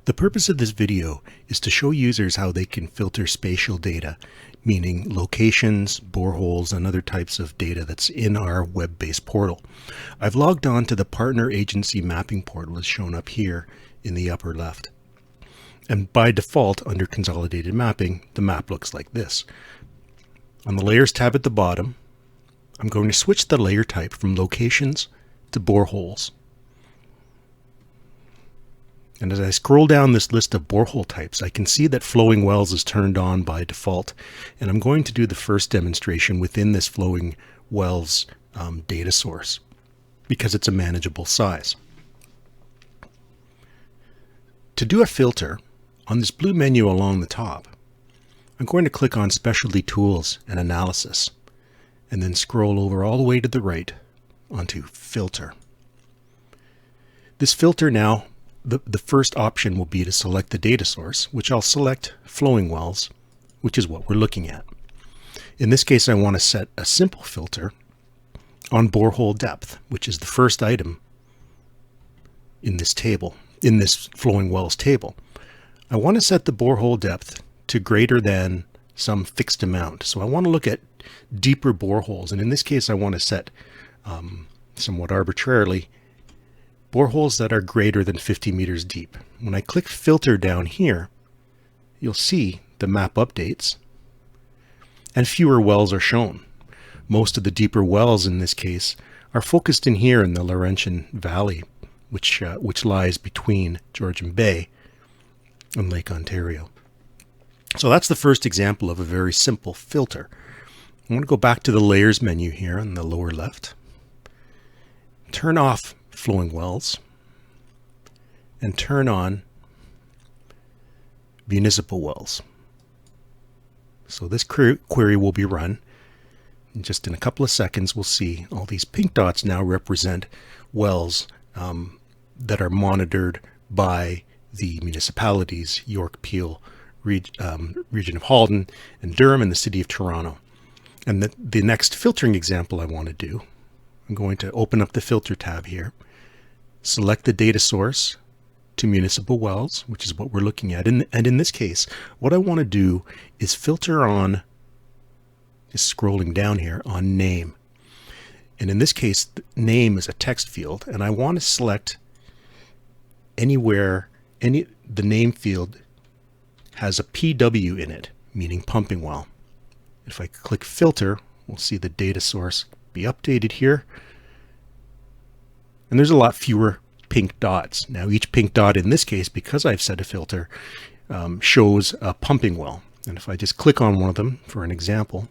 The purpose of this video is to show users how they can filter spatial data, meaning locations, boreholes, and other types of data that's in our web-based portal. I've logged on to the Partner Agency Mapping portal as shown up here in the upper left. And by default, under Consolidated Mapping, the map looks like this. On the Layers tab at the bottom, I'm going to switch the layer type from locations to boreholes. And as I scroll down this list of borehole types, I can see that flowing wells is turned on by default. And I'm going to do the first demonstration within this flowing wells data source because it's a manageable size. To do a filter, on this blue menu along the top, I'm going to click on Specialty Tools and Analysis, and then scroll over all the way to the right onto Filter. This filter now, the first option will be to select the data source, which I'll select flowing wells, which is what we're looking at. In this case, I want to set a simple filter on borehole depth, which is the first item in this table, in this flowing wells table. I want to set the borehole depth to greater than some fixed amount. So I want to look at deeper boreholes. And in this case, I want to set somewhat arbitrarily boreholes that are greater than 50 meters deep. When I click filter down here, you'll see the map updates and fewer wells are shown. Most of the deeper wells in this case are focused in here in the Laurentian Valley, which lies between Georgian Bay and Lake Ontario. So that's the first example of a very simple filter. I'm going to go back to the layers menu here in the lower left, turn off flowing wells, and turn on municipal wells. So this query will be run. And just in a couple of seconds, we'll see all these pink dots now represent wells that are monitored by the municipalities, York, Peel, region of Halton, and Durham, and the City of Toronto. And the next filtering example I want to do, I'm going to open up the filter tab here, select the data source to municipal wells, which is what we're looking at. And in this case, what I want to do is filter on, just scrolling down here, on name. And in this case, name is a text field, and I want to select anywhere the name field has a PW in it, meaning pumping well. If I click filter, we'll see the data source be updated here. And there's a lot fewer pink dots. Now each pink dot in this case, because I've set a filter, shows a pumping well. And if I just click on one of them for an example,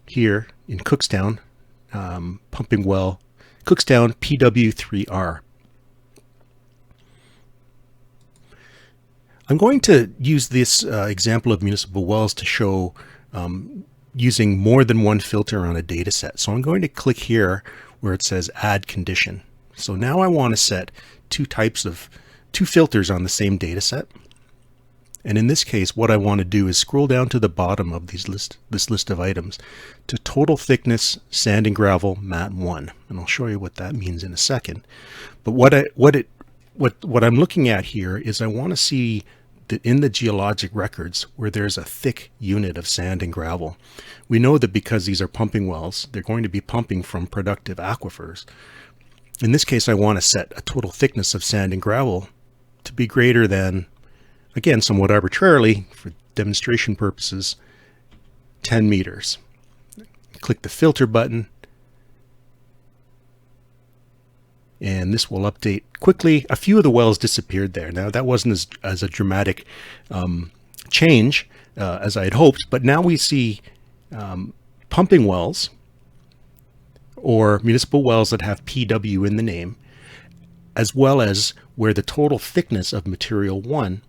here in Cookstown, pumping well, Cookstown PW3R. I'm going to use this example of municipal wells to show using more than one filter on a data set. So I'm going to click here where it says add condition. So now I want to set two filters on the same data set. And in this case, what I want to do is scroll down to the bottom of this list of items to total thickness, sand and gravel, mat 1. And I'll show you what that means in a second. But what I'm looking at here is I want to see that in the geologic records where there's a thick unit of sand and gravel. We know that because these are pumping wells, they're going to be pumping from productive aquifers. In this case, I want to set a total thickness of sand and gravel to be greater than, again, somewhat arbitrarily for demonstration purposes, 10 meters. Click the filter button, and this will update quickly. A few of the wells disappeared there. Now that wasn't as a dramatic change as I had hoped, but now we see pumping wells or municipal wells that have PW in the name, as well as where the total thickness of material 1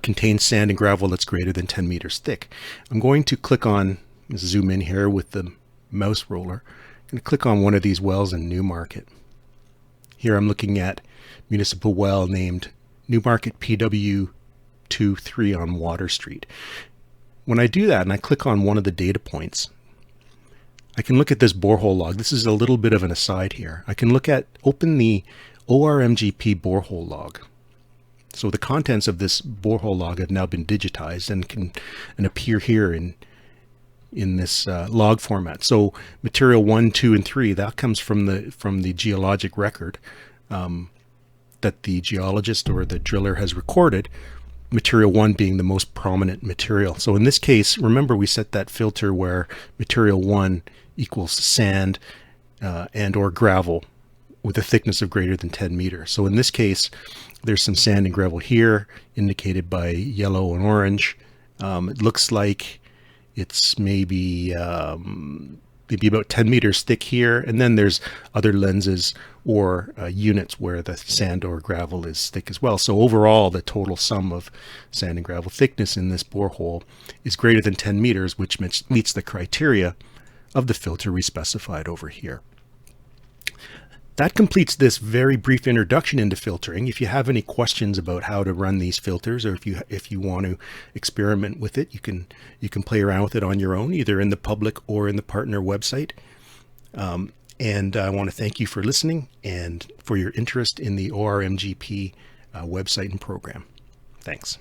contains sand and gravel that's greater than 10 meters thick. I'm going to click on, zoom in here with the mouse roller, I'm going to click on one of these wells in Newmarket. Here I'm looking at municipal well named Newmarket PW23 on Water Street. When I do that and I click on one of the data points, I can look at this borehole log. This is a little bit of an aside here. I can open the ORMGP borehole log. So the contents of this borehole log have now been digitized and can appear here in this log format. So material 1, 2, and 3, that comes from the geologic record that the geologist or the driller has recorded, material 1 being the most prominent material. So in this case, remember we set that filter where material 1 equals sand and or gravel with a thickness of greater than 10 meters. So in this case, there's some sand and gravel here indicated by yellow and orange. It looks like it's maybe about 10 meters thick here, and then there's other lenses or units where the sand or gravel is thick as well. So overall, the total sum of sand and gravel thickness in this borehole is greater than 10 meters, which meets the criteria of the filter we specified over here. That completes this very brief introduction into filtering. If you have any questions about how to run these filters, or if you want to experiment with it, you can play around with it on your own, either in the public or in the partner website. And I want to thank you for listening and for your interest in the ORMGP website and program. Thanks.